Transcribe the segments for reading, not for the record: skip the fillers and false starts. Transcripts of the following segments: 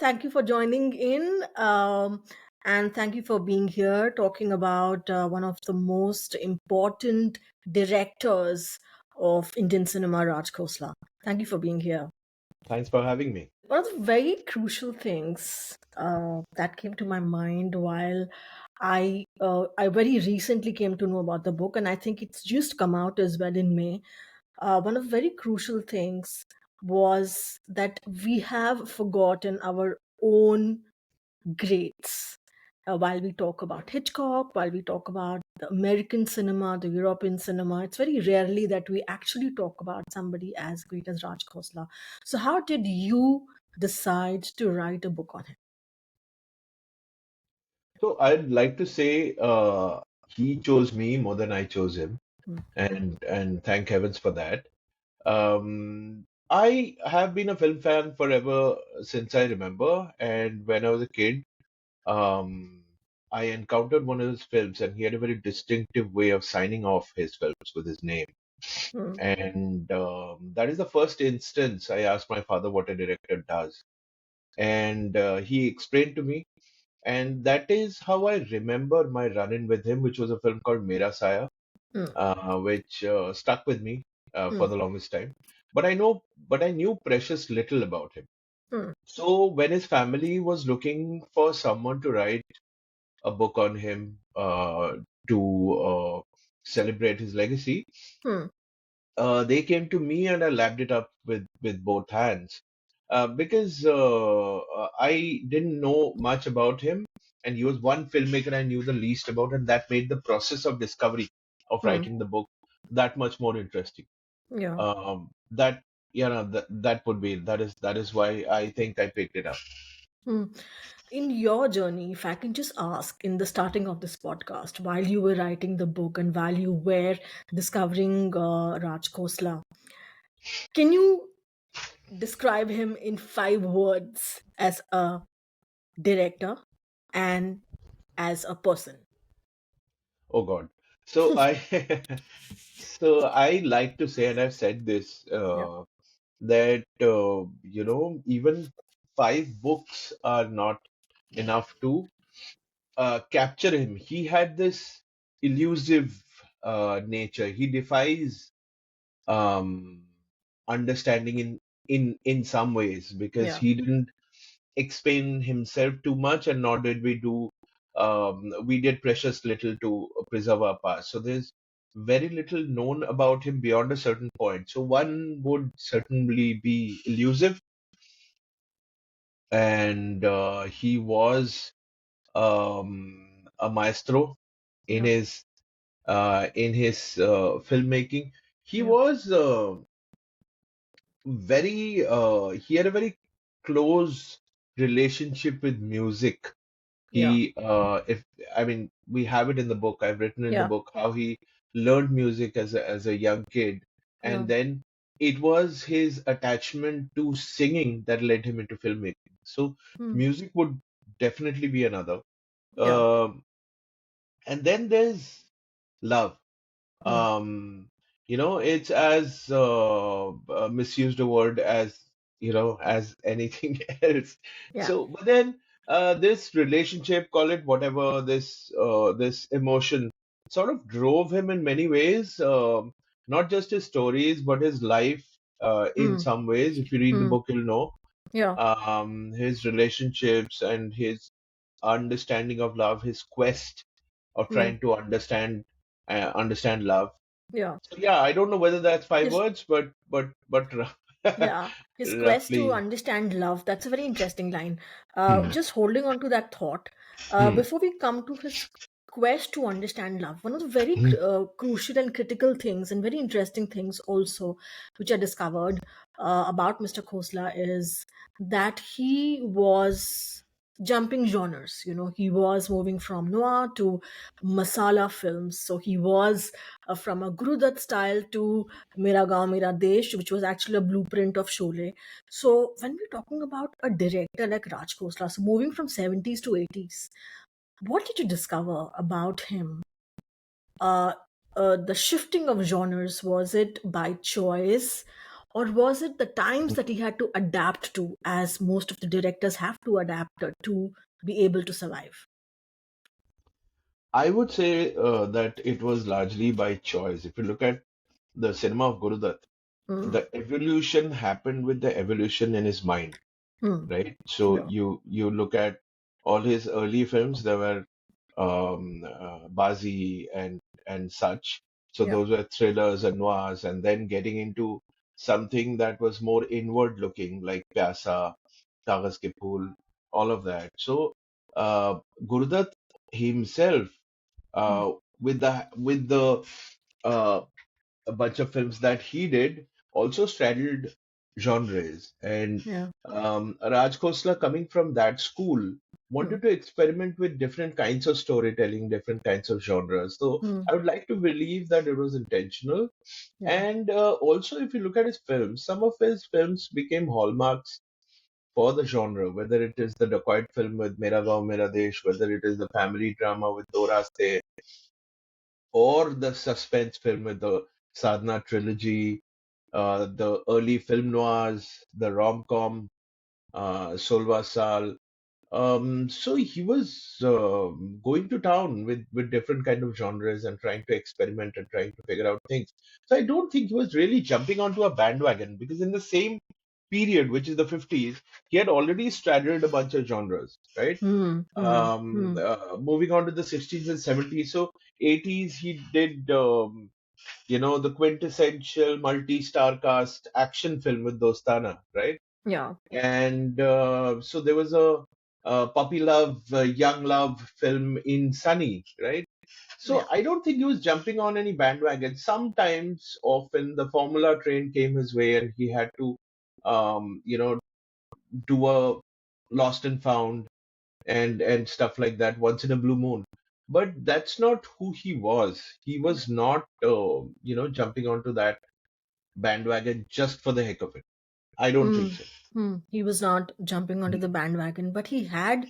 Thank you for joining in. And thank you for being here talking about one of the most important directors of Indian cinema, Raj Khosla. Thank you for being here. Thanks for having me. One of the very crucial things that came to my mind while I very recently came to know about the book, and I think it's just come out as well in May. One of the very crucial things was that we have forgotten our own greats. While we talk about Hitchcock, while we talk about the American cinema, the European cinema, it's very rarely that we actually talk about somebody as great as Raj Khosla. So, how did you decide to write a book on him? So I'd like to say he chose me more than I chose him, Hmm. and thank heavens for that. I have been a film fan forever since I remember, and when I was a kid, um, I encountered one of his films, and he had a very distinctive way of signing off his films with his name. Hmm. And that is the first instance I asked my father what a director does, and he explained to me. And that is how I remember my run-in with him, which was a film called Mera Saya, Hmm. which stuck with me for Hmm. the longest time. But I knew precious little about him. Hmm. So when his family was looking for someone to write a book on him to celebrate his legacy, Hmm. they came to me and I lapped it up with both hands because I didn't know much about him, and he was one filmmaker I knew the least about, and that made the process of discovery of Hmm. writing the book that much more interesting. Yeah. That that would be that is why I think I picked it up. Hmm. In your journey, if I can just ask, in the starting of this podcast, while you were writing the book and while you were discovering Raj Khosla, can you describe him in 5 words as a director and as a person? Oh God. So I so I like to say, and I've said this. Yeah. That even 5 books are not enough to capture him. He had this elusive nature. He defies um, understanding in some ways because Yeah. he didn't explain himself too much, and nor did we do. We did precious little to preserve our past. So there's very little known about him beyond a certain point. So one would certainly be elusive, and he was a maestro in Yeah. his filmmaking. He Yeah. was he had a very close relationship with music. Yeah. If I mean, we have it in the book. I've written in the Yeah. book how he learned music as a young kid, Yeah. and then it was his attachment to singing that led him into filmmaking. So Hmm. music would definitely be another. Yeah. Um, and then there's love. Hmm. um it's as misused a word as as anything else. Yeah. So but then this relationship, call it whatever, this emotion sort of drove him in many ways, not just his stories but his life in Hmm. some ways. If you read the Hmm. book, you'll know Yeah. his relationships and his understanding of love, his quest of Hmm. trying to understand love. Yeah. So yeah, I don't know whether that's five His words, but Yeah, his quest to roughly. understand love. That's a very interesting line. Hmm. Just holding on to that thought, Hmm. before we come to his quest to understand love, one of the very Hmm. crucial and critical things, and very interesting things also, which I discovered about Mr. Khosla, is that he was jumping genres. He was moving from noir to masala films. So he was from a Guru Dutt style to Mera Gaon Mera Desh, which was actually a blueprint of Sholay. So when we're talking about a director like Raj Khosla, so moving from 70s to 80s, what did you discover about him? Uh, the shifting of genres, was it by choice, or was it the times that he had to adapt to, as most of the directors have to adapt to be able to survive? I would say that it was largely by choice. If you look at the cinema of Guru Dutt, Mm, the evolution happened with the evolution in his mind, mm, right? So yeah, you look at all his early films, there were Bazi and such. So yeah, those were thrillers and noirs, and then getting into something that was more inward looking, like Pyasa, Kaagaz Ke Phool, all of that. So Guru Dutt himself, mm, uh, with the uh, a bunch of films that he did also straddled genres. And yeah, Raj Khosla, coming from that school, mm, wanted to experiment with different kinds of storytelling, different kinds of genres. So mm, I would like to believe that it was intentional. yeah, And also, if you look at his films, some of his films became hallmarks for the genre, whether it is the dacoit film with Mera Gaon Mera Desh, whether it is the family drama with Do Raste, or the suspense film with the Sadhana trilogy, the early film noirs, the rom-com, Solva Sal. So he was going to town with different kind of genres and trying to experiment and trying to figure out things. So I don't think he was really jumping onto a bandwagon, because in the same period, which is the 50s, he had already straddled a bunch of genres, right? mm, mm, mm, Moving on to the 60s and 70s. So 80s, he did, the quintessential multi-star cast action film with Dostana, right? yeah, And so there was a puppy love, young love film in Sunny, right? yeah, So I don't think he was jumping on any bandwagon. Sometimes, often, the Formula train came his way, and he had to, do a Lost and Found and stuff like that once in a blue moon. But that's not who he was. He was not, jumping onto that bandwagon just for the heck of it. I don't think mm, so. mm. He was not jumping onto the bandwagon, but he had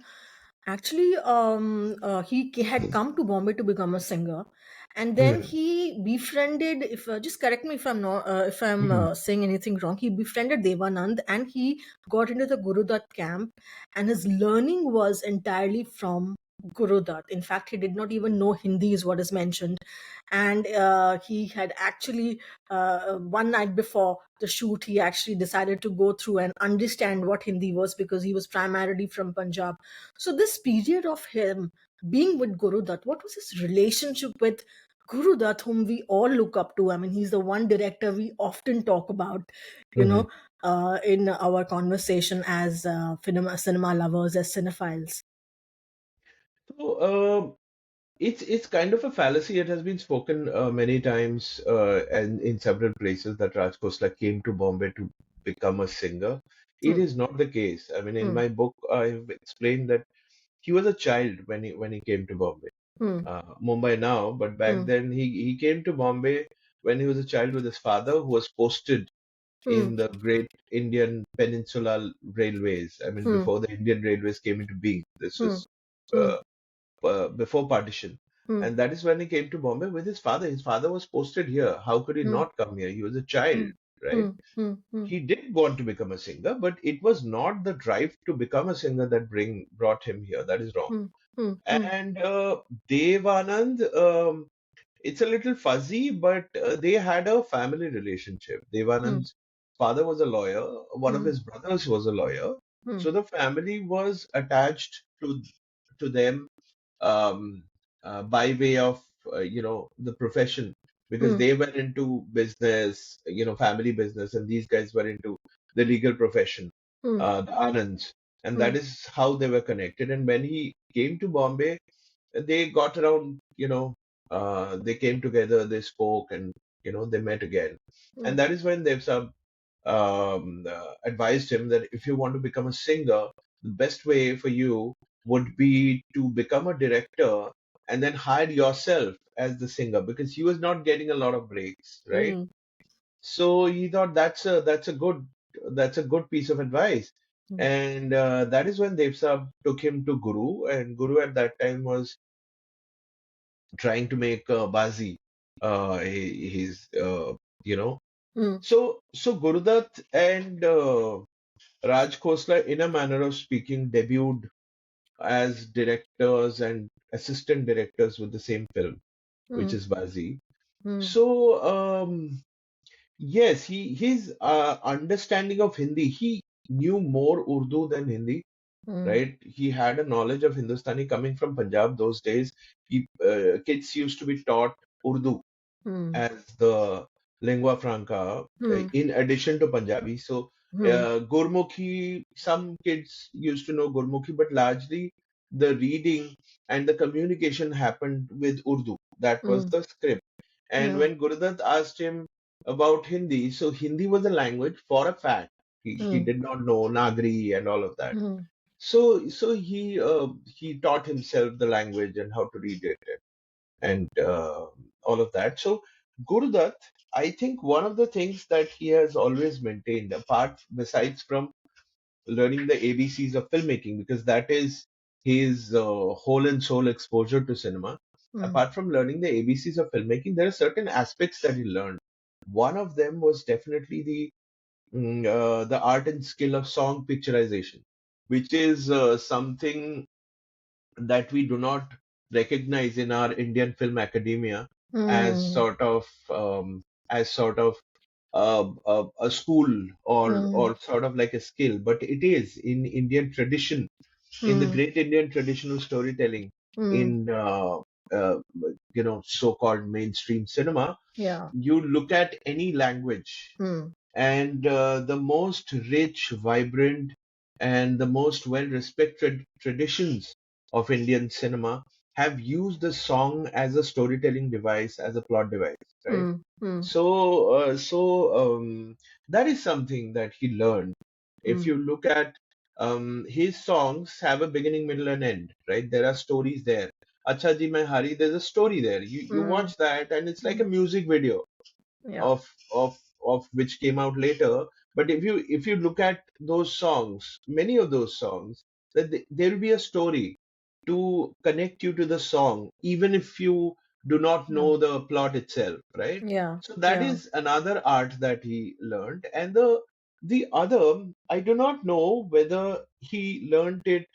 actually he had come to Bombay to become a singer, and then Mhm. he befriended. If just correct me if I'm not if I'm Mhm. saying anything wrong. He befriended Devanand, and he got into the Guru Dutt camp, and his learning was entirely from Guru Dutt. In fact, he did not even know Hindi, is what is mentioned, and he had actually one night before the shoot, he actually decided to go through and understand what Hindi was, because he was primarily from Punjab. So this period of him being with Guru Dutt, what was his relationship with Guru Dutt, whom we all look up to? I mean, he's the one director we often talk about, you Mhm. know, in our conversation as cinema lovers, as cinephiles. So it's kind of a fallacy. It has been spoken many times and in several places that Raj Khosla came to Bombay to become a singer. It Hmm, is not the case. I mean, in hmm, my book, I've explained that he was a child when he came to Bombay. hmm, Mumbai now, but back hmm, then he came to Bombay when he was a child with his father, who was posted hmm, in the great Indian Peninsular Railways. I mean, hmm, before the Indian Railways came into being, this hmm, was hmm, uh, before partition. hmm, And that is when he came to Bombay with his father. His father was posted here. How could he hmm, not come here? He was a hmm, child, right? hmm, hmm, hmm, He did want to become a singer, but it was not the drive to become a singer that brought him here. That is wrong. hmm, hmm, hmm, And Dev Anand, it's a little fuzzy, but they had a family relationship. hmm, Devanand's father was a lawyer. One of hmm, his brothers was a lawyer. hmm, So the family was attached to them, um, by way of the profession, because hmm, they were into business, family business, and these guys were into the legal profession, hmm, the Anands, and hmm, that is how they were connected. And when he came to Bombay, they got around, they came together, they spoke, and they met again. hmm, And that is when they've advised him that if you want to become a singer, the best way for you would be to become a director and then hire yourself as the singer, because he was not getting a lot of breaks, right? hmm, So he thought that's a good piece of advice. hmm, And that is when Devsab took him to Guru, and Guru at that time was trying to make Bazi his, you know. mm, So Guru Dutt and Raj Khosla, in a manner of speaking, debuted as directors and assistant directors with the same film, which mm, is Bazi. mm, So yes, his understanding of Hindi, he knew more Urdu than Hindi, mm, right? He had a knowledge of Hindustani coming from Punjab those days. Kids used to be taught Urdu mm, as the lingua franca mm, in addition to Punjabi. So mm, Gurmukhi, some kids used to know Gurmukhi, but largely the reading and the communication happened with Urdu. That was mm, the script. And yeah. when Gurudat asked him about Hindi, so Hindi was a language for a fact. He Mm, did not know Nagari and all of that. mm, So he taught himself the language and how to read it and all of that. So Guru Dutt, I think one of the things that he has always maintained, apart besides from learning the ABCs of filmmaking, because that is his whole and soul exposure to cinema. mm, Apart from learning the ABCs of filmmaking, there are certain aspects that he learned. One of them was definitely the art and skill of song picturization, which is something that we do not recognize in our Indian film academia as mm, sort of a school mm, or sort of like a skill, but it is in Indian tradition, in the mm, great Indian traditional storytelling, mm, in uh, so-called mainstream cinema. yeah. You look at any language, Mm, and the most rich, vibrant, and the most well-respected traditions of Indian cinema have used the song as a storytelling device, as a plot device, right? mm, mm, So that is something that he learned. If mm, you look at his songs have a beginning, middle, and end, right? There are stories there. Acha Ji Main Hari, there's a story there. You mm, watch that, and it's like mm, a music video yeah. of of which came out later. But if you look at those songs, many of those songs, that there will be a story to connect you to the song, even if you do not Yeah. know the plot itself, right? Yeah. So that Yeah. is another art that he learned. And the other, I do not know whether he learned it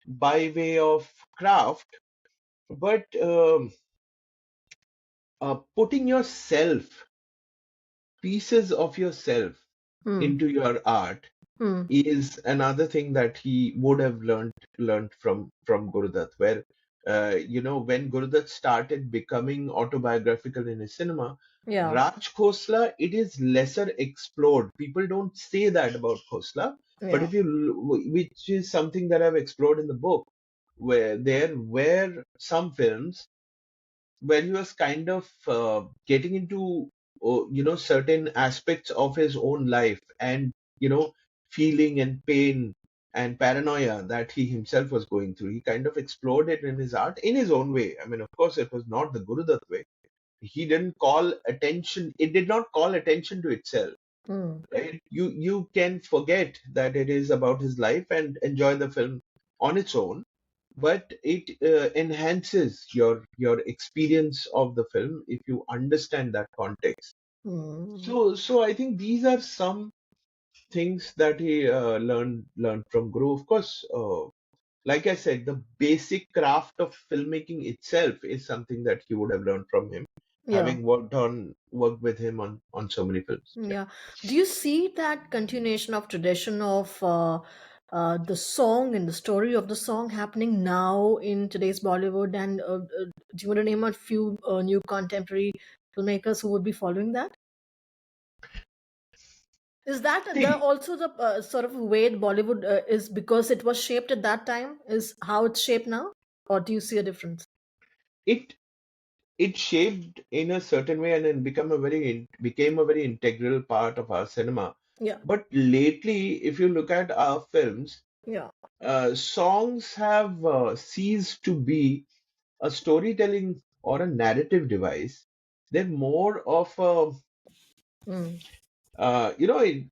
by way of craft, but putting yourself, pieces of yourself Mm, into your art mm, is another thing that he would have learned from Gurudutt, where when Gurudutt started becoming autobiographical in his cinema, yeah. Raj Khosla, it is lesser explored. People don't say that about Khosla, but Yeah. if you which is something that I've explored in the book, where there were some films where he was kind of getting into certain aspects of his own life and feeling and pain and paranoia that he himself was going through. He kind of explored it in his art in his own way. I mean, of course, it was not the Gurudutt way. He didn't call attention, it did not call attention to itself, Mm, right? You can forget that it is about his life and enjoy the film on its own, but it enhances your experience of the film if you understand that context. mm, So I think these are some things that he learned from Guru. Of course, like I said, the basic craft of filmmaking itself is something that he would have learned from him, yeah. having worked with him on so many films. Yeah. Yeah. Do you see that continuation of tradition of the song and the story of the song happening now in today's Bollywood? And do you want to name a few new contemporary filmmakers who would be following that? Is that the See, also the sort of way Bollywood is because it was shaped at that time? Is how it's shaped now, or do you see a difference? it it shaped in a certain way and then became a very integral part of our cinema. Yeah. But lately, if you look at our films, Yeah. songs have ceased to be a storytelling or a narrative device. They're more of a, Mm.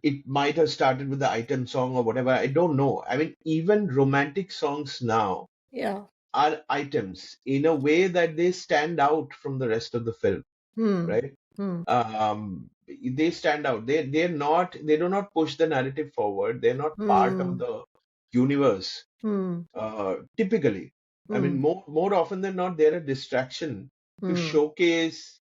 it might have started with the item song or whatever. I don't know. I mean, even romantic songs now Yeah. are items in a way that they stand out from the rest of the film, Hmm. right? Hmm. They stand out. They do not push the narrative forward. They're not part of Hmm. the universe. Hmm. Typically, I mean, Hmm. more often than not, they're a distraction to Hmm. showcase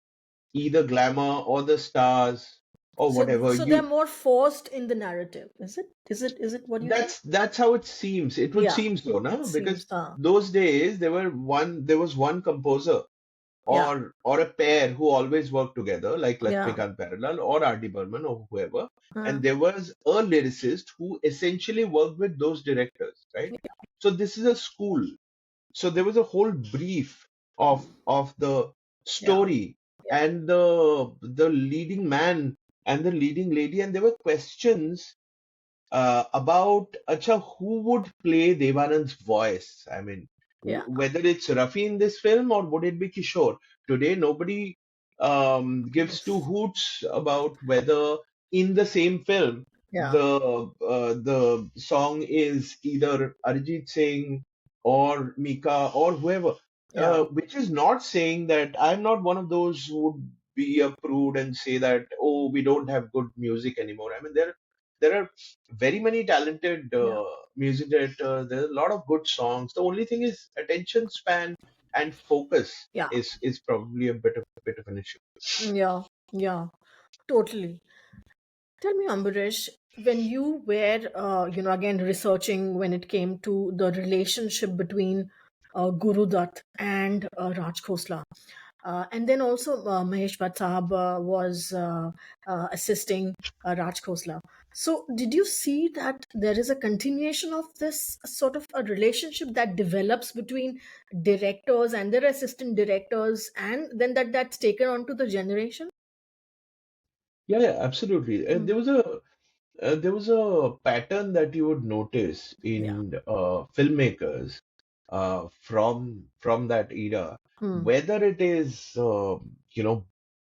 either glamour or the stars or whatever. So they're more forced in the narrative. Is it? Is it what you think? That's how it seems. It would Yeah. seem so, It no? Because seems. those days there was one composer Yeah. or a pair who always worked together, like Yeah. Lakshmikant Parallel or R.D. Burman or whoever. Uh, And there was a lyricist who essentially worked with those directors, right? So this is a school. So there was a whole brief of the yeah. story Yeah. and the leading man and the leading lady, and there were questions about acha, who would play Devanand's voice? I mean, Yeah. whether it's Rafi in this film or would it be Kishore? Today, nobody gives two Yes. hoots about whether in the same film Yeah. the song is either Arijit Singh or Mika or whoever. Yeah. Which is not saying that I'm not one of those who would be a prude and say that, oh, we don't have good music anymore. I mean, there are very many talented Yeah. music directors. There's a lot of good songs. The only thing is attention span and focus Yeah. is probably a bit of an issue. Yeah. Yeah. Totally. Tell me, Ambarish, when you were, again researching when it came to the relationship between Guru Dutt and Raj Khosla, and then also Mahesh Bhatt Sahab was assisting Raj Khosla. So, did you see that there is a continuation of this sort of a relationship that develops between directors and their assistant directors, and then that's taken on to the generation? Yeah, yeah, absolutely. Mm. There was a pattern that you would notice Yeah. in filmmakers from that era, Hmm. whether it is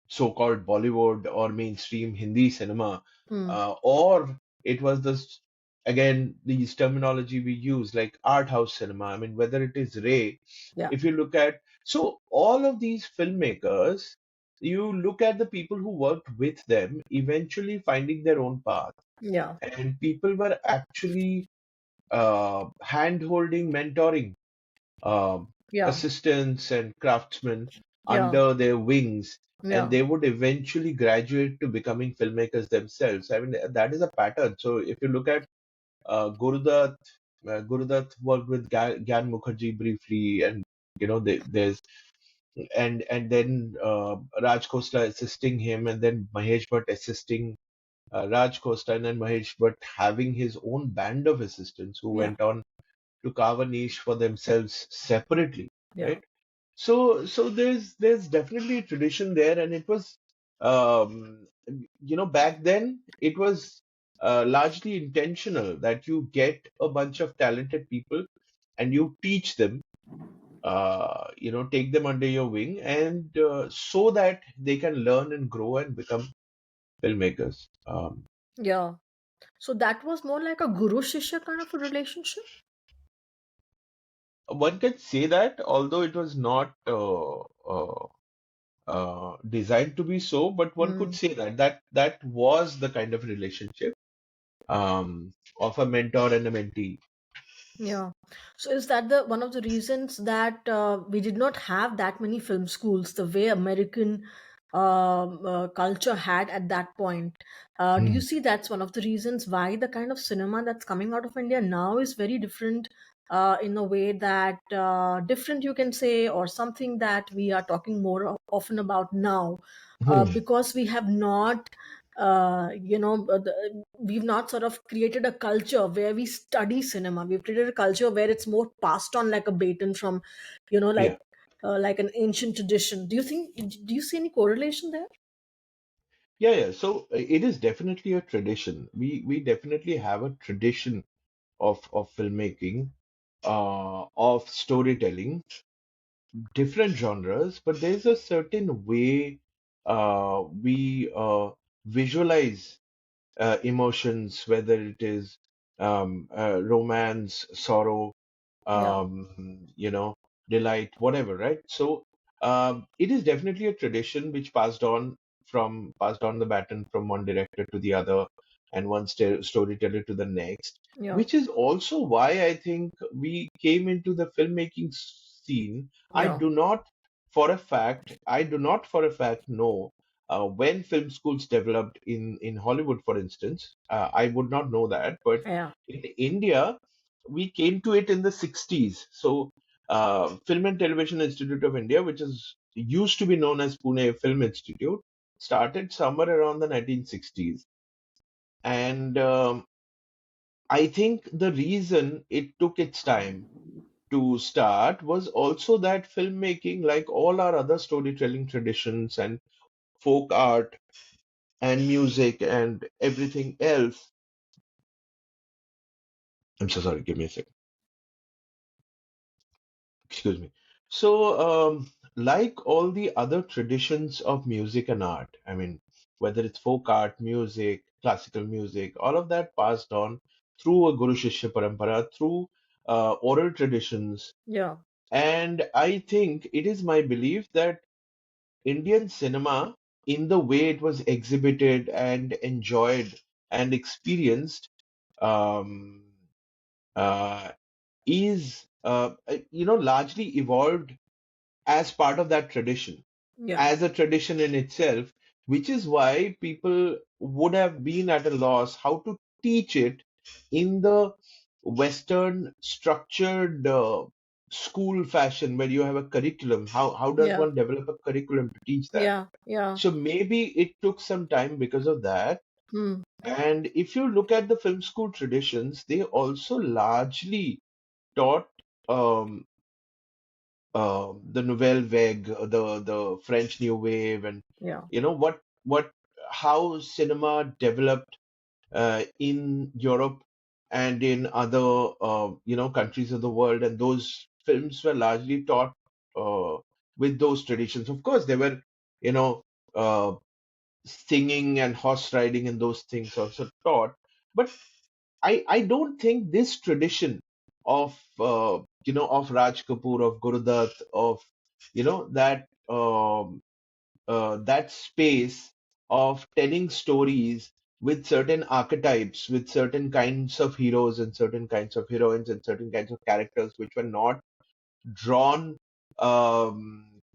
so-called Bollywood or mainstream Hindi cinema, Hmm. or it was this again these terminology we use like art house cinema. I mean, whether it is Ray, Yeah. if you look at so all of these filmmakers, you look at the people who worked with them, eventually finding their own path, Yeah. and people were actually hand-holding, mentoring um, Yeah. assistants and craftsmen Yeah. under their wings, and Yeah. they would eventually graduate to becoming filmmakers themselves. I mean, that is a pattern. So if you look at Guru Dutt worked with Gyan Mukherjee briefly, and there's and then Raj Khosla assisting him, and then Mahesh Bhatt assisting Raj Khosla, and then Mahesh Bhatt having his own band of assistants who Yeah. went on to carve a niche for themselves separately, Yeah. right? So there's definitely a tradition there, and it was um, back then it was largely intentional that you get a bunch of talented people and you teach them, take them under your wing, and so that they can learn and grow and become filmmakers. Yeah. So that was more like a guru shishya kind of a relationship. One can say that, although it was not designed to be so, but one could Hmm. say that was the kind of relationship of a mentor and a mentee. Yeah. So is that the one of the reasons that we did not have that many film schools the way American culture had at that point? Do you Hmm. see that's one of the reasons why the kind of cinema that's coming out of India now is very different, in a way that different you can say, or something that we are talking more often about now, Hmm. because we have not we've not sort of created a culture where we study cinema. We've created a culture where it's more passed on like a baton from, Yeah, like an ancient tradition. Do you see any correlation there? yeah. So it is definitely a tradition. We definitely have a tradition of filmmaking, of storytelling, different genres, but there's a certain way we visualize emotions, whether it is romance, sorrow, Yeah. delight, whatever, right? So it is definitely a tradition which passed on passed on the baton from one director to the other and one storyteller to the next, Yeah. which is also why I think we came into the filmmaking scene. Yeah. I do not for a fact know when film schools developed in Hollywood, for instance. I would not know that, but Yeah. in India, we came to it in the 60s. So, Film and Television Institute of India, which is used to be known as Pune Film Institute, started somewhere around the 1960s. And I think the reason it took its time to start was also that filmmaking, like all our other storytelling traditions and folk art and music and everything else. I'm so sorry, give me a second. Excuse me. So, like all the other traditions of music and art, I mean, whether it's folk art, music, classical music, all of that passed on through a Guru Shishya Parampara, through oral traditions. Yeah. And I think it is my belief that Indian cinema, in the way it was exhibited and enjoyed and experienced, um, uh, is largely evolved as part of that tradition, Yeah. as a tradition in itself, which is why people would have been at a loss how to teach it in the Western structured school fashion where you have a curriculum. How does Yeah. one develop a curriculum to teach that? Yeah. Yeah. So maybe it took some time because of that. Hmm. And if you look at the film school traditions, they also largely taught um, the Nouvelle Vague, the French New Wave, and Yeah. what how cinema developed in Europe and in other countries of the world, and those films were largely taught uh, with those traditions. Of course, there were you know uh, singing and horse riding and those things also taught, but I don't think this tradition of of Raj Kapoor, of Guru Dutt, of that space of telling stories with certain archetypes, with certain kinds of heroes and certain kinds of heroines and certain kinds of characters which were not drawn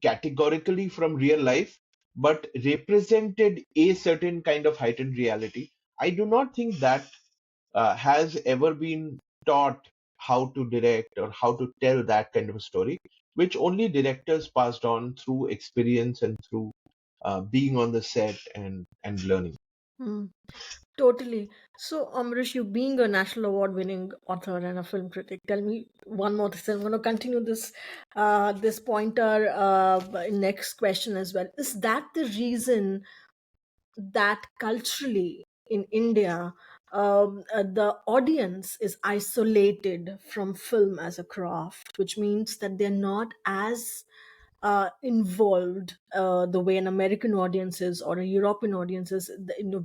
categorically from real life, but represented a certain kind of heightened reality. I do not think that has ever been taught how to direct or how to tell that kind of a story, which only directors passed on through experience and through being on the set and learning. Hmm. Totally. So, Amrish, you being a national award winning author and a film critic, tell me one more thing. I'm going to continue this pointer next question as well. Is that the reason that culturally in India, the audience is isolated from film as a craft, which means that they're not as involved the way an American audience is or a European audience is.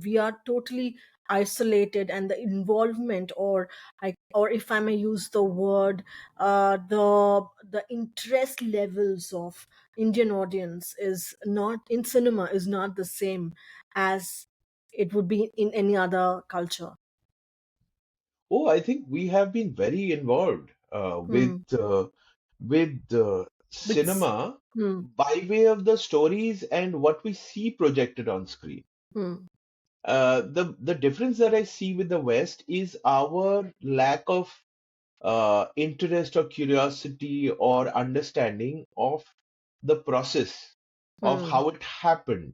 We are totally isolated, and the involvement, or if I may use the word, the interest levels of Indian audience is not in cinema is not the same as it would be in any other culture. Oh, I think we have been very involved Hmm. with With, cinema hmm. by way of the stories and what we see projected on screen. Hmm. The difference that I see with the West is our lack of interest or curiosity or understanding of the process of Hmm. how it happened.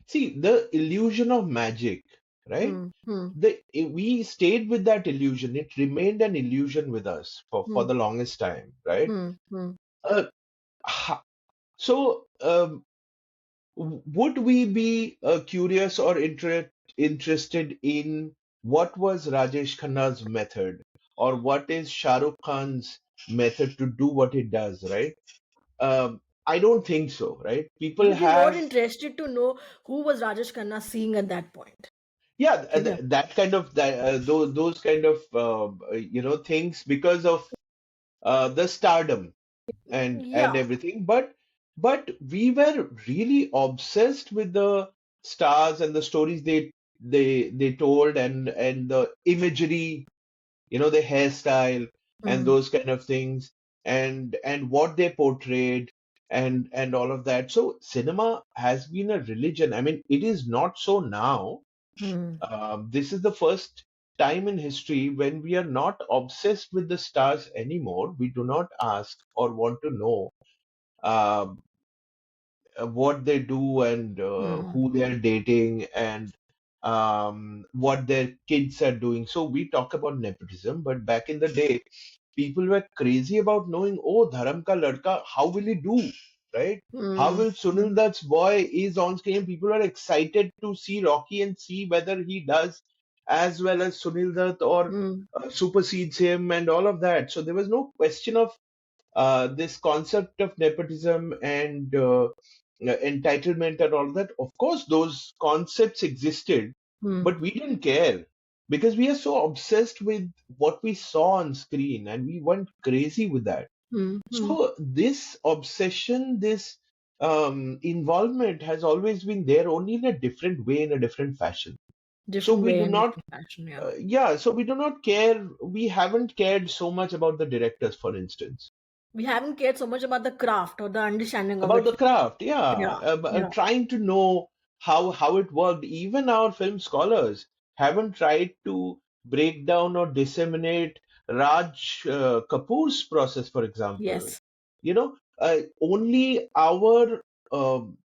See, the illusion of magic, right? Hmm. Hmm. We stayed with that illusion. It remained an illusion with us for Hmm. the longest time, right? Hmm. Hmm. Uh, so, would we be curious or interested in what was Rajesh Khanna's method or what is Shah Rukh Khan's method to do what it does, right? I don't think so, right? You People would be more have, interested to know who was Rajesh Khanna seeing at that point. yeah, Yeah. that kind of those kind of things because of the stardom and Yeah. everything, but we were really obsessed with the stars and the stories they told, and the imagery, the hairstyle and mm, those kind of things, and what they portrayed, and all of that. So cinema has been a religion. I mean, it is not so now. mm, This is the first time in history when we are not obsessed with the stars anymore. We do not ask or want to know uh, what they do, and mm, who they are dating, and what their kids are doing. So we talk about nepotism, but back in the day, people were crazy about knowing, oh, Dharam ka ladka, how will he do, right? How mm, will Sunil Dutt's boy is on screen? People are excited to see Rocky and see whether he does as well as Sunil Dutt, or mm, supersedes him, and all of that. So there was no question of this concept of nepotism and entitlement and all that. Of course, those concepts existed, mm, but we didn't care because we are so obsessed with what we saw on screen, and we went crazy with that. mm, mm. So this obsession, this involvement has always been there, only in a different way, in a different fashion. So Different we way do and not, different fashion. Yeah. so we do not care. We haven't cared so much about the directors, for instance, We haven't cared so much about the craft or the understanding of about it. the craft. Yeah, Yeah. Yeah. trying to know how it worked. Even our film scholars haven't tried to break down or disseminate Raj Kapoor's process, for example. Yes. Only our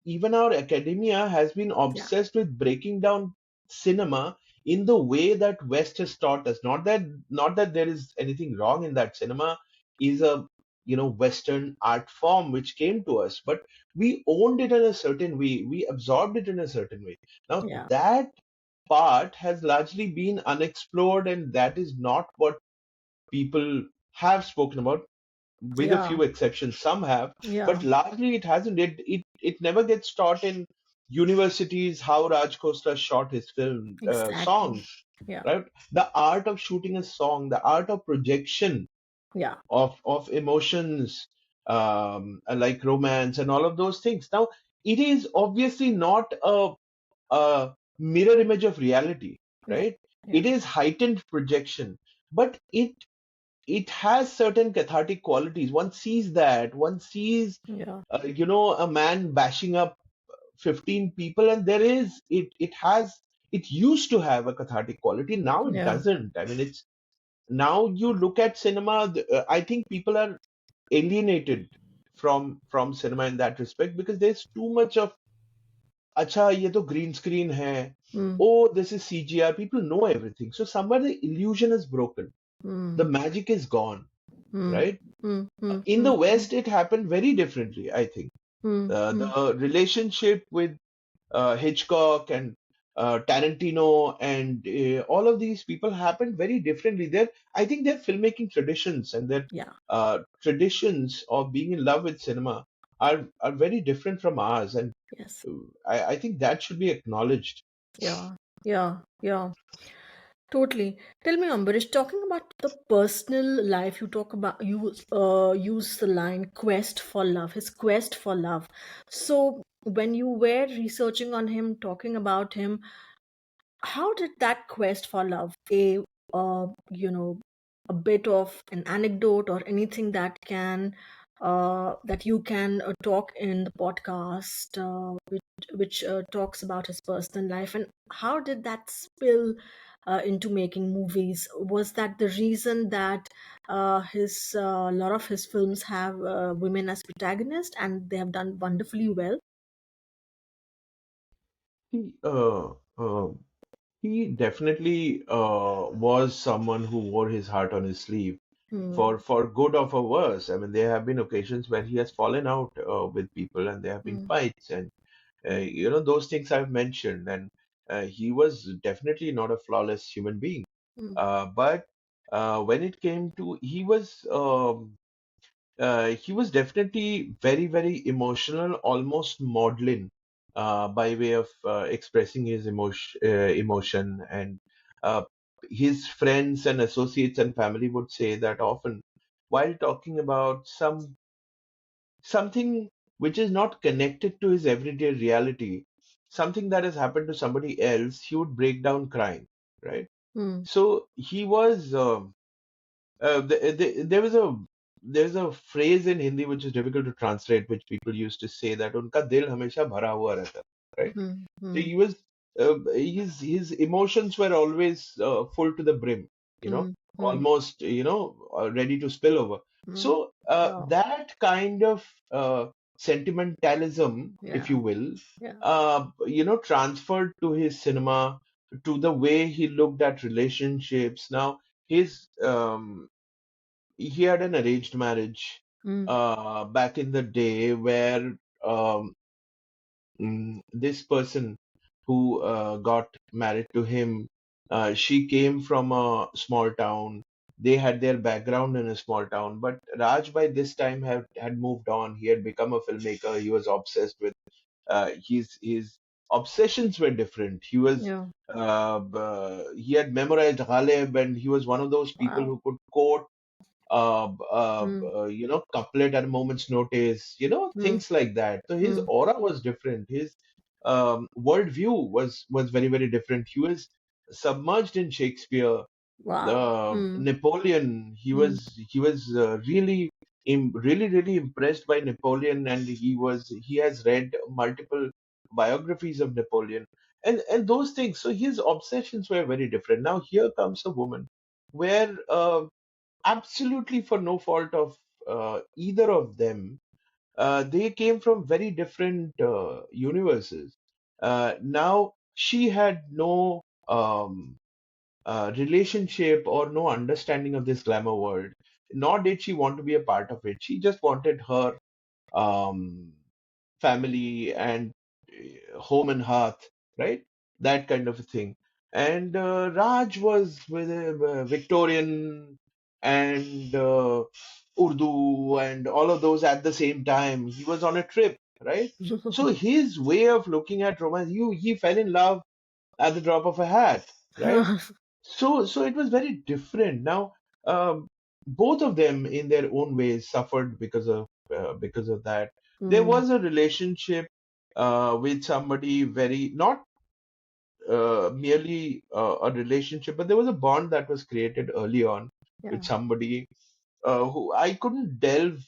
even our academia has been Yeah. obsessed with breaking down cinema in the way that West has taught us. Not that there is anything wrong in that. Cinema is a Western art form which came to us, but we owned it in a certain way. We absorbed it in a certain way. Now Yeah. that part has largely been unexplored, and that is not what people have spoken about, with a Yeah. few exceptions. Some have, but Yeah. largely it hasn't. It never gets taught in universities how Raj Khosla shot his film Exactly. songs, Yeah. right? The art of shooting a song, the art of projection Yeah. of emotions, like romance and all of those things. Now, it is obviously not a mirror image of reality, Yeah. right? Yeah. It is heightened projection, but it has certain cathartic qualities. One sees that. One sees, Yeah. a man bashing up 15 people, and there is it has it used to have a cathartic quality. Now it Yeah. doesn't. I mean, it's now you look at cinema. I think people are alienated from cinema in that respect, because there's too much of, acha ye to green screen hai, Mm, oh this is CGI. People know everything, so somewhere the illusion is broken, the mm, magic is gone, mm, right? mm, mm, In mm, the West it happened very differently, I think. mm, mm. The relationship with Hitchcock and Tarantino and all of these people happened very differently. I think their filmmaking traditions and their Yeah. traditions of being in love with cinema are very different from ours, and Yes. I think that should be acknowledged. Yeah. Yeah. Yeah. Totally. Tell me, Ambarish, talking about the personal life, you talk about you use the line quest for love, his quest for love. So when you were researching on him, talking about him, how did that quest for love, a bit of an anecdote or anything that can that you can talk in the podcast, which talks about his personal life, and how did that spill into making movies? Was that the reason that his a lot of his films have women as protagonists and they have done wonderfully well? He, he definitely was someone who wore his heart on his sleeve, Hmm. for good or for worse. I mean, there have been occasions when he has fallen out with people, and there have been Hmm. fights, and those things I've mentioned. And he was definitely not a flawless human being. Hmm. But when it came to, he was definitely very, very emotional, almost maudlin, by way of expressing his emotion. And uh, his friends and associates and family would say that often, while talking about something which is not connected to his everyday reality, something that has happened to somebody else, he would break down crying, right? mm, So he was. There was a there's a phrase in Hindi which is difficult to translate, which people used to say that उनका दिल हमेशा भरा हुआ रहता, right? mm, So mm, he was his emotions were always full to the brim, mm, mm, almost ready to spill over. mm. So Wow. that kind of sentimentalism, if Yeah. you will, Yeah. transferred to his cinema, to the way he looked at relationships. Now his he had an arranged marriage Mm, back in the day where um, this person who got married to him, she came from a small town. They had their background in a small town, but Raj by this time had moved on. He had become a filmmaker. He was obsessed with his obsessions were different. yeah. He had memorized Ghalib, and he was one of those people Wow. who could quote Mm, couplet at a moment's notice, mm, things like that. So his mm. aura was different. His worldview was very, very different. He was submerged in Shakespeare, Wow. Mm, Napoleon. mm, He was really, really impressed by Napoleon, and he has read multiple biographies of Napoleon, and those things. So his obsessions were very different. Now here comes a woman where absolutely for no fault of either of them. They came from very different universes. Now, she had no relationship or no understanding of this glamour world, nor did she want to be a part of it. She just wanted her um, family and home and hearth, right? That kind of a thing. And Raj was with Victorian and Urdu and all of those at the same time. He was on a trip, right? So his way of looking at romance, he fell in love at the drop of a hat, right? So it was very different. Now, both of them, in their own ways, suffered because of that. There mm, was a relationship with somebody very not merely a relationship, but there was a bond that was created early on with yeah. somebody who I couldn't delve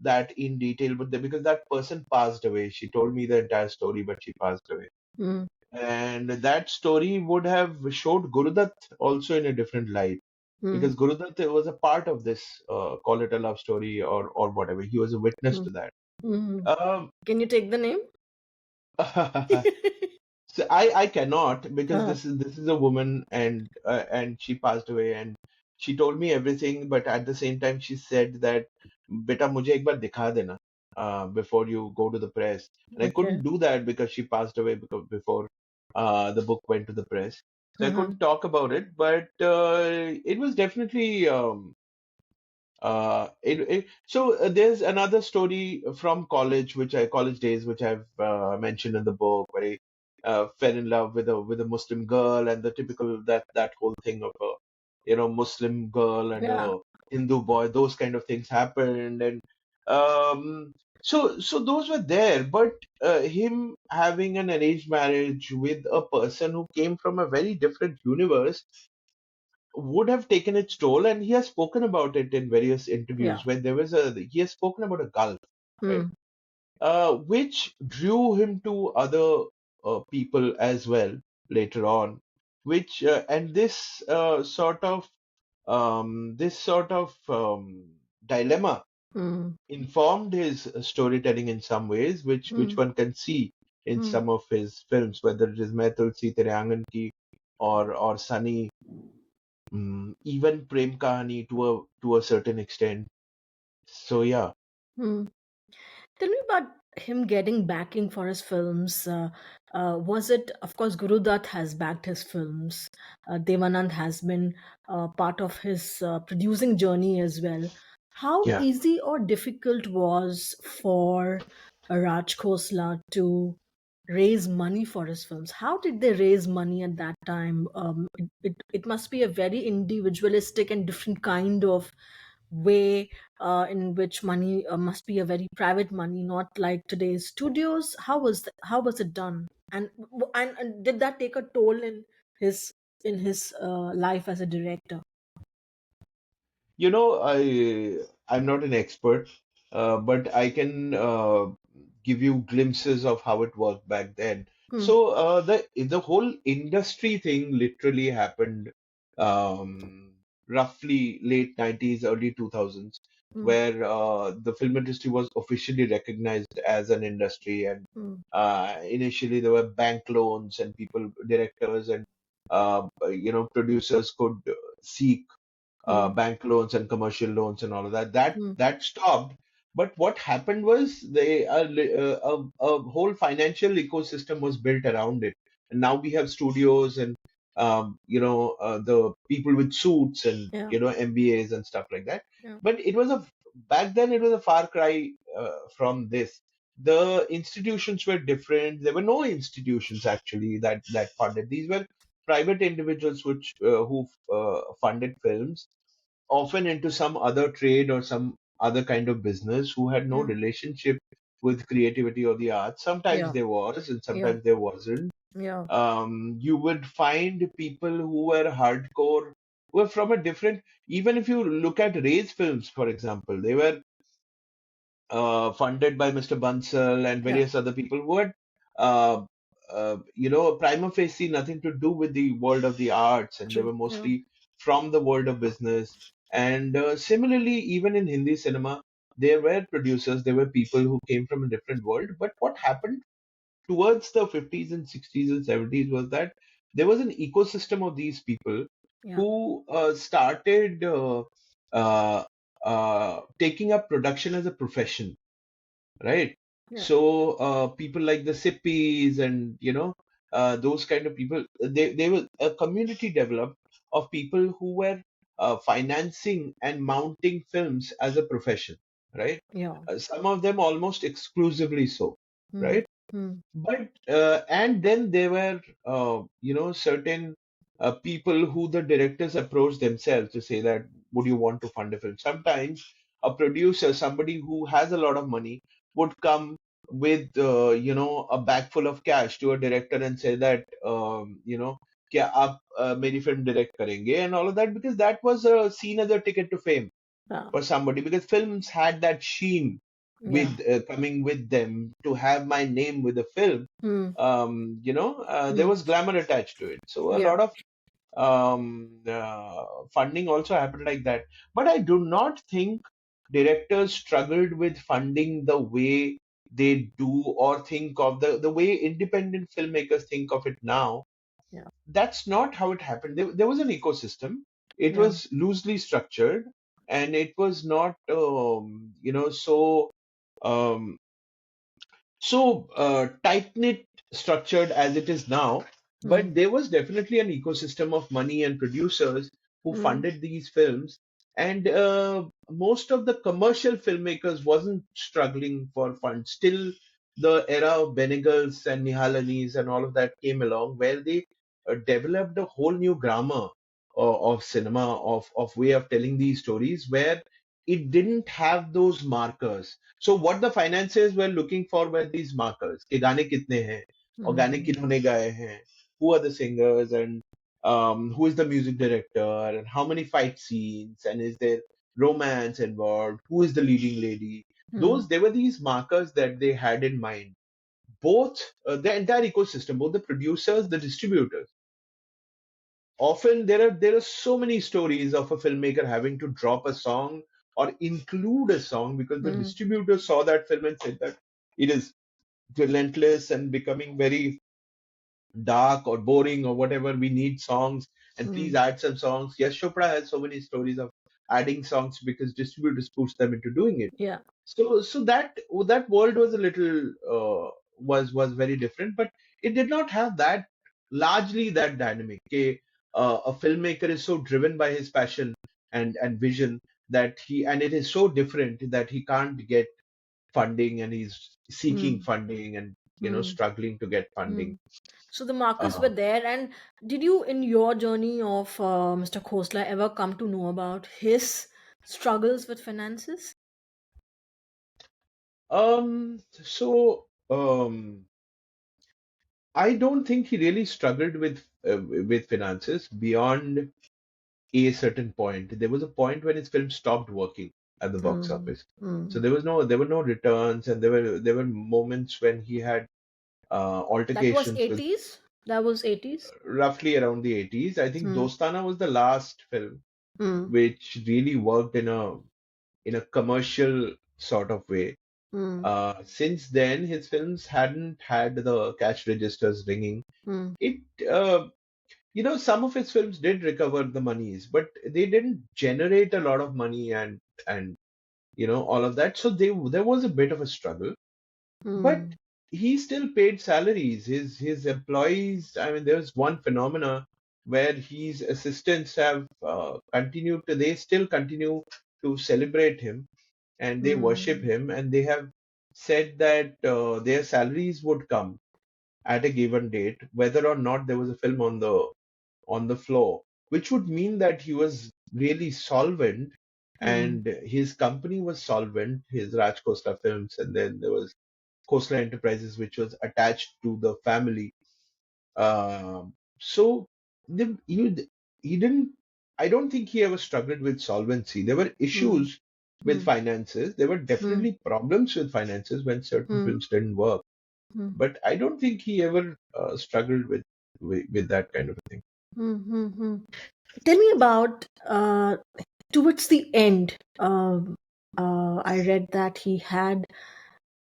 that in detail, but because that person passed away, she told me the entire story, but she passed away. Mm, And that story would have showed Guru Dutt also in a different light mm, because Guru Dutt was a part of this, call it a love story or whatever. He was a witness mm, to that. mm. Um, Can you take the name? so I cannot because Huh. this is a woman and she passed away and she told me everything, but at the same time she said that beta mujhe ek baar dikha dena before you go to the press, and I Okay. couldn't do that because she passed away before the book went to the press, so I Uh-huh. couldn't talk about it, but it was definitely so there's another story from college days, which I've mentioned in the book, where I fell in love with a Muslim girl, and the typical that whole thing of a Muslim girl and Yeah. a Hindu boy, those kind of things happened, and so those were there, but him having an arranged marriage with a person who came from a very different universe would have taken its toll, and he has spoken about it in various Yeah. interviews when there was a he has spoken about a gulf, right, Mm, which drew him to other people as well later on, which and this sort of dilemma mm, informed his storytelling in some ways, which mm, one can see in mm, some of his films, whether it is Main Tulsi Tere Aangan Ki or Sunny, even Prem Kahani to a certain extent. So yeah, mm. Tell me about him getting backing for his films. Was it, of course, Guru Dutt has backed his films. Devanand has been part of his producing journey as well. How yeah. easy or difficult was for Raj Khosla to raise money for his films? How did they raise money at that time? It must be a very individualistic and different kind of way in which money must be a very private money, not like today's studios. How was it done? And did that take a toll in his life as a director? You know, I'm not an expert, but I can give you glimpses of how it worked back then. Hmm. So the whole industry thing literally happened roughly late 90s, early 2000s, Hmm. where the film industry was officially recognized as an industry, and Hmm. initially there were bank loans, and people, directors, and producers could seek Hmm. bank loans and commercial loans and all of that. That Hmm. that stopped. But what happened was a whole financial ecosystem was built around it, and now we have studios and the people with suits and Yeah. MBAs and stuff like that. Yeah. But it was a back then it was a far cry from this. The institutions were different. There were no institutions actually that funded. These were private individuals which who funded films, often into some other trade or some other kind of business, who had no Yeah. relationship with creativity or the arts. Sometimes Yeah. there was, and Yeah. sometimes there wasn't. Yeah. You would find people who were hardcore, who were from a different. Even if you look at Ray's films, for example, they were funded by Mr. Bansal and Yeah. various other people who had, prima facie nothing to do with the world of the arts, and they True. were Yeah. mostly from the world of business. And similarly, even in Hindi cinema, there were producers, there were people who came from a different world. But what happened towards the 50s and 60s and 70s was that there was an ecosystem of these people Yeah. who started taking up production as a profession, right? Yeah. So people like the Sippis and those kind of people, they were a community developed of people who were financing and mounting films as a profession, right? Yeah. Some of them almost exclusively so, Hmm. right? Hmm. But and then there were certain people who the directors approached themselves to say that, would you want to fund a film? Sometimes a producer, somebody who has a lot of money, would come with a bag full of cash to a director and say that क्या आप मेरी film direct करेंगे and all of that, because that was seen as a ticket to fame Yeah. for somebody, because films had that sheen Yeah. with coming with them to have my name with the film. Hmm. There Hmm. was glamour attached to it, so a Yeah. lot of funding also happened like that. But I do not think directors struggled with funding the way they do, or think of the way independent filmmakers think of it now. Yeah. That's not how it happened. There was an ecosystem. It Yeah. was loosely structured, and it was not, um, tight knit structured as it is now. Hmm. But there was definitely an ecosystem of money and producers who Hmm. funded these films, and most of the commercial filmmakers wasn't struggling for funds. Still, the era of Benegals and Nihalanis and all of that came along, where they developed a whole new grammar of cinema, of way of telling these stories, where it didn't have those markers. So what the financiers were looking for were these markers. कि गाने कितने हैं, और गाने Hmm. किन्होंने गाए हैं, who are the singers, and who is the music director, and how many fight scenes, and is there romance involved, who is the leading lady. Hmm. Those, there were these markers that they had in mind. Both the entire ecosystem, both the producers, the distributors. Often there are so many stories of a filmmaker having to drop a song or include a song because the Hmm. distributor saw that film and said that it is relentless and becoming very dark or boring or whatever. We need songs, and Hmm. please add some songs. Yes, Chopra has so many stories of adding songs because distributors push them into doing it. Yeah. So that world was a little was very different, but it did not have that largely that dynamic. A filmmaker is so driven by his passion and vision, that he, and it is so different that he can't get funding, and he's seeking Hmm. funding, and Hmm. struggling to get Hmm. funding. So the markers were Uh, there, and did you, in your journey of Mr. Khosla, ever come to know about his struggles with finances? so I don't think he really struggled with finances beyond a certain point. There was a point when his film stopped working at the box Mm, office. So mm. there were no returns, and there were moments when he had That was altercations with 80s. That was 80s. roughly around the 80s. I think Mm, Dostana was the last film mm, which really worked in a commercial sort of way. mm, Since then, his films hadn't had the cash registers ringing. mm, It some of his films did recover the monies, but they didn't generate a lot of money and all of that. So there was a bit of a struggle, but mm, he still paid salaries. His employees. I mean, there's one phenomena where his assistants have continued to. They still continue to celebrate him and they worship mm, him, and they have said that their salaries would come at a given date, whether or not there was a film on the floor, which would mean that he was really solvent mm, and his company was solvent, his Raj Khosla Films, and then there was Khosla Enterprises, which was attached to the family. So he didn't, I don't think he ever struggled with solvency. There were mm, issues with mm, finances. There were mm, definitely problems with finances when certain mm, films didn't work. mm, But I don't think he ever struggled with that kind of a thing. mm, mm. Tell me about towards the end. I read that he had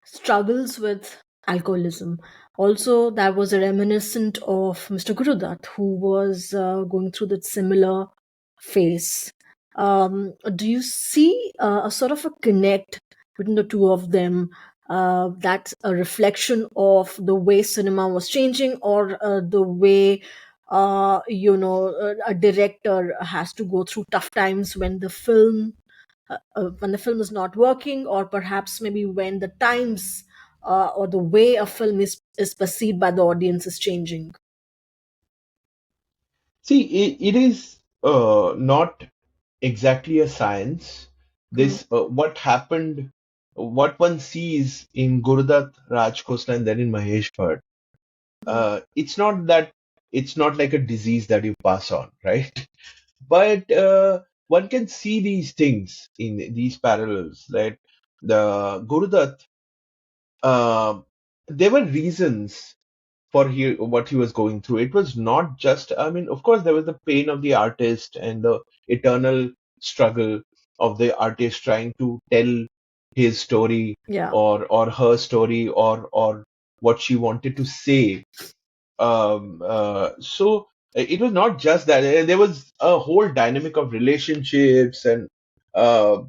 struggles with alcoholism. Also, that was a reminiscent of Mr. Guru Dutt, who was going through that similar phase. Do you see a sort of a connect between the two of them? That's a reflection of the way cinema was changing, or the way a director has to go through tough times when the film is not working, or perhaps maybe when the times or the way a film is perceived by the audience is changing. See, it is not exactly a science. Mm, This what happened, what one sees in Gurudat, Raj Khosla, and then in Mahesh Bhatt. mm, It's not that it's not like a disease that you pass on, right? But one can see these things in these parallels. Like the Gurudat, uh, there were reasons for what he was going through. It was not just, I mean, of course, there was the pain of the artist and the eternal struggle of the artist trying to tell his story yeah. or her story or what she wanted to say. It was not just that. There was a whole dynamic of relationships and uh,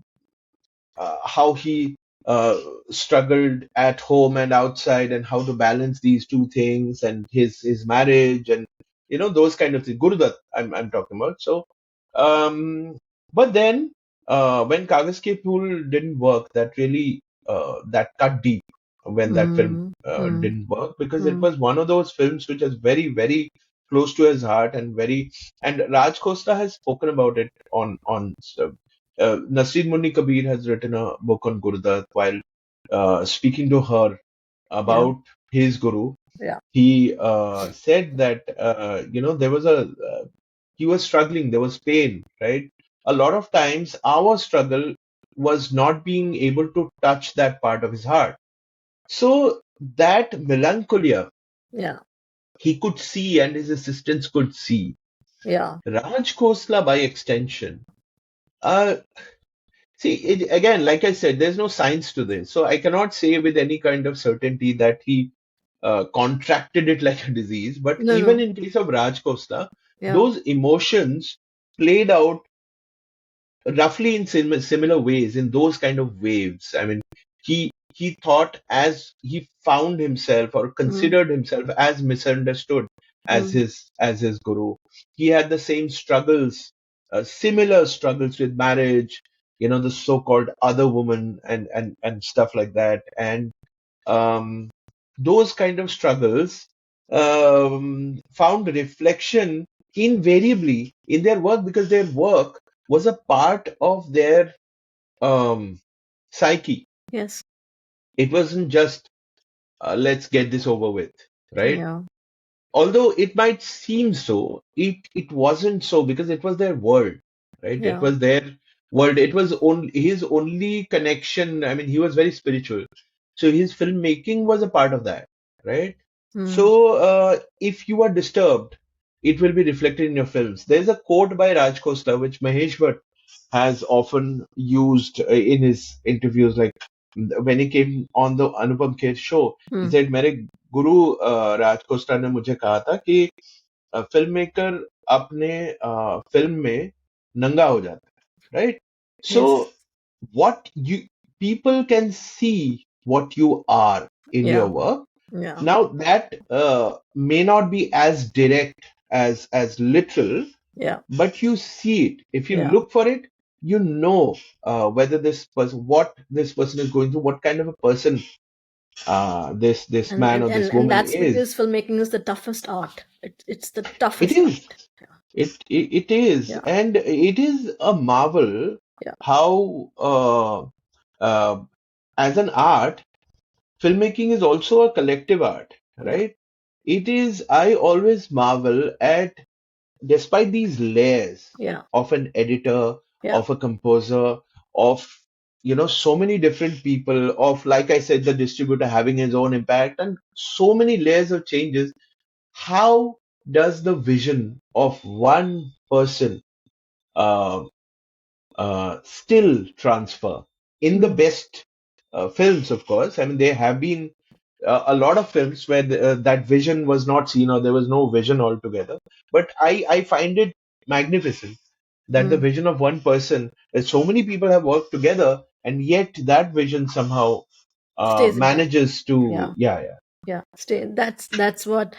how he uh, struggled at home and outside and how to balance these two things and his marriage and those kind of things. Gurudat, I'm talking about. So, um, but then when Kaagaz Ke Phool didn't work, that really that cut deep when that film Mm, mm, didn't work because it mm, was one of those films which is very close to his heart and Raj Khosla has spoken about it on Nasreen Munni Kabir has written a book on Guru Dutt while speaking to her yeah, about his guru. yeah. He said that there was he was struggling, there was pain, right? A lot of times our struggle was not being able to touch that part of his heart. So that melancholia Yeah, he could see and his assistants could see. yeah. Raj Khosla, by extension, uh, see, again, like I said, there's no science to this. So I cannot say with any kind of certainty that he contracted it like a disease. But No, even no. in case of Raj Khosla, Yeah. those emotions played out roughly in similar ways, in those kind of waves. I mean, he thought as he found himself or Mm, considered himself as misunderstood mm, as his guru. He had the same struggles, similar struggles with marriage, the so-called other woman and stuff like that. And um, those kind of struggles found reflection invariably in their work because their work was a part of their um, psyche. yes. It wasn't just let's get this over with, right? Yeah. although it might seem so, it wasn't so because it was their world, right? It Yeah. was their world. It was only his only connection. I mean, he was very spiritual, so his filmmaking was a part of that, right? Hmm. So if you are disturbed, it will be reflected in your films. There's a quote by Raj Khosla which Mahesh Bhatt has often used in his interviews, like when he came on the Anupam Kher show, he Hmm. said, मेरे गुरु राज Costa ने मुझे कहा था कि film maker अपने film में नंगा हो जाता है, right? So Yes. what you people can see what you are in your Yeah. work. Yeah. Now that may not be as direct as literal, Yeah. but you see it. If you Yeah. look for it, you know whether this person, what this person is going through, what kind of a person this And, man and or and this and woman that's is. because filmmaking is the toughest art. It's the It toughest is. art. It is, Yeah. and it is a marvel Yeah. how uh, as an art, filmmaking is also a collective art, Yeah. right? It is. I always marvel at, despite these layers Yeah. of an editor, Yeah. of a composer, of so many different people, of, like I said, the distributor having his own impact, and so many layers of changes, how does the vision of one person uh, still transfer in the Hmm. best films? Of course, I mean, there have been a lot of films where that vision was not seen, or there was no vision altogether. But I find it magnificent that the Hmm. vision of one person, that so many people have worked together, and yet that vision somehow Stays intact. manages to, Yeah. yeah, yeah, Yeah. That's what,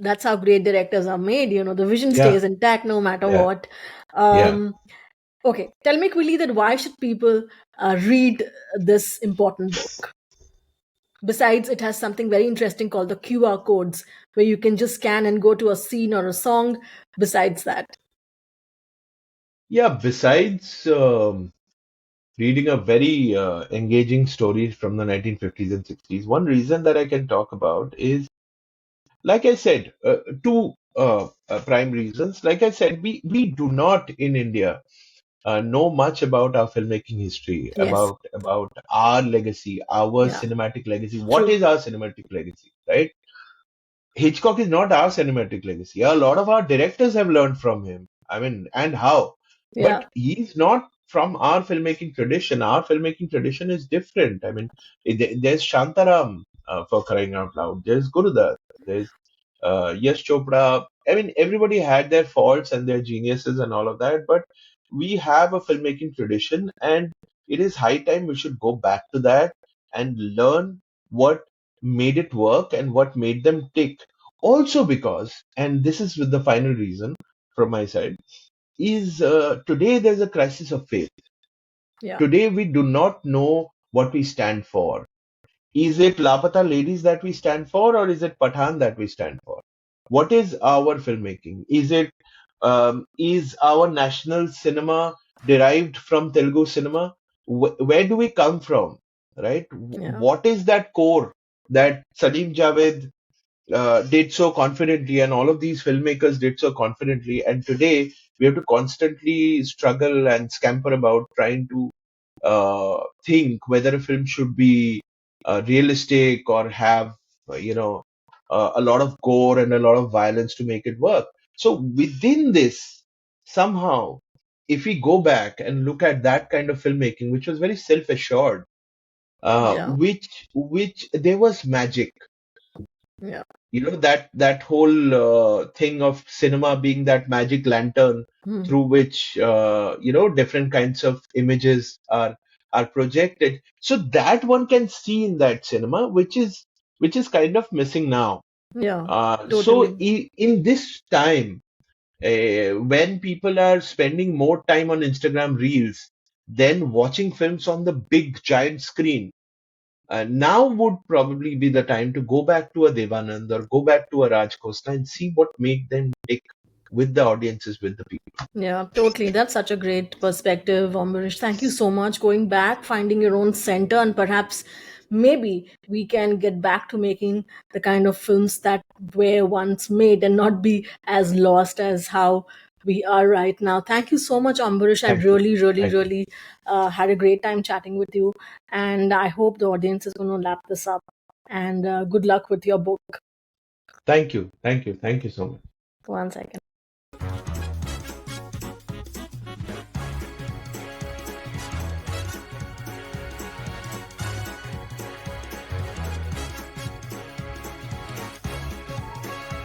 that's how great directors are made. The vision yeah, stays intact no matter yeah, what. yeah. Okay, tell me quickly that why should people read this important book? Besides, it has something very interesting called the QR codes, where you can just scan and go to a scene or a song. Besides that, Yeah, besides reading a very engaging story from the 1950s and 60s, one reason that I can talk about is, like I said, two prime reasons. Like I said, we do not in India know much about our filmmaking history, yes, about our legacy, our yeah, cinematic legacy. What true, is our cinematic legacy, right? Hitchcock is not our cinematic legacy. A lot of our directors have learned from him. I mean, and how? yeah, But he's not from our filmmaking tradition. Our filmmaking tradition is different. I mean, there's Shantaram, for crying out loud. There's Guru Dutt. There's Yash Chopra. I mean, everybody had their faults and their geniuses and all of that. But we have a filmmaking tradition, and it is high time we should go back to that and learn what made it work and what made them tick. Also, because, and this is with the final reason from my side, is today there's a crisis of faith. yeah, Today we do not know what we stand for. Is it Lapata Ladies that we stand for, or is it Pathan that we stand for? What is our filmmaking? Is our national cinema derived from Telugu cinema? Where do we come from? Right? yeah, What is that core that Salim Javed did so confidently, and all of these filmmakers did so confidently? And today we have to constantly struggle and scamper about trying to think whether a film should be realistic or have a lot of gore and a lot of violence to make it work. So within this, somehow, if we go back and look at that kind of filmmaking, which was very self-assured, yeah, which there was magic, yeah, that whole thing of cinema being that magic lantern hmm, through which different kinds of images are projected, so that one can see in that cinema, which is kind of missing now. yeah, So totally. in this time, when people are spending more time on Instagram reels than watching films on the big giant screen, now would probably be the time to go back to a Devanand or go back to a Raj Khosla and see what made them tick with the audiences, with the people. Yeah, totally. That's such a great perspective, Amborish. Thank you so much. Going back, finding your own center, and perhaps maybe we can get back to making the kind of films that were once made and not be as lost as how we are right now. Thank you so much, Ambarish. I Thank you. really, really, Thank you. really had a great time chatting with you. And I hope the audience is going to lap this up. And good luck with your book. Thank you. Thank you. Thank you so much. One second.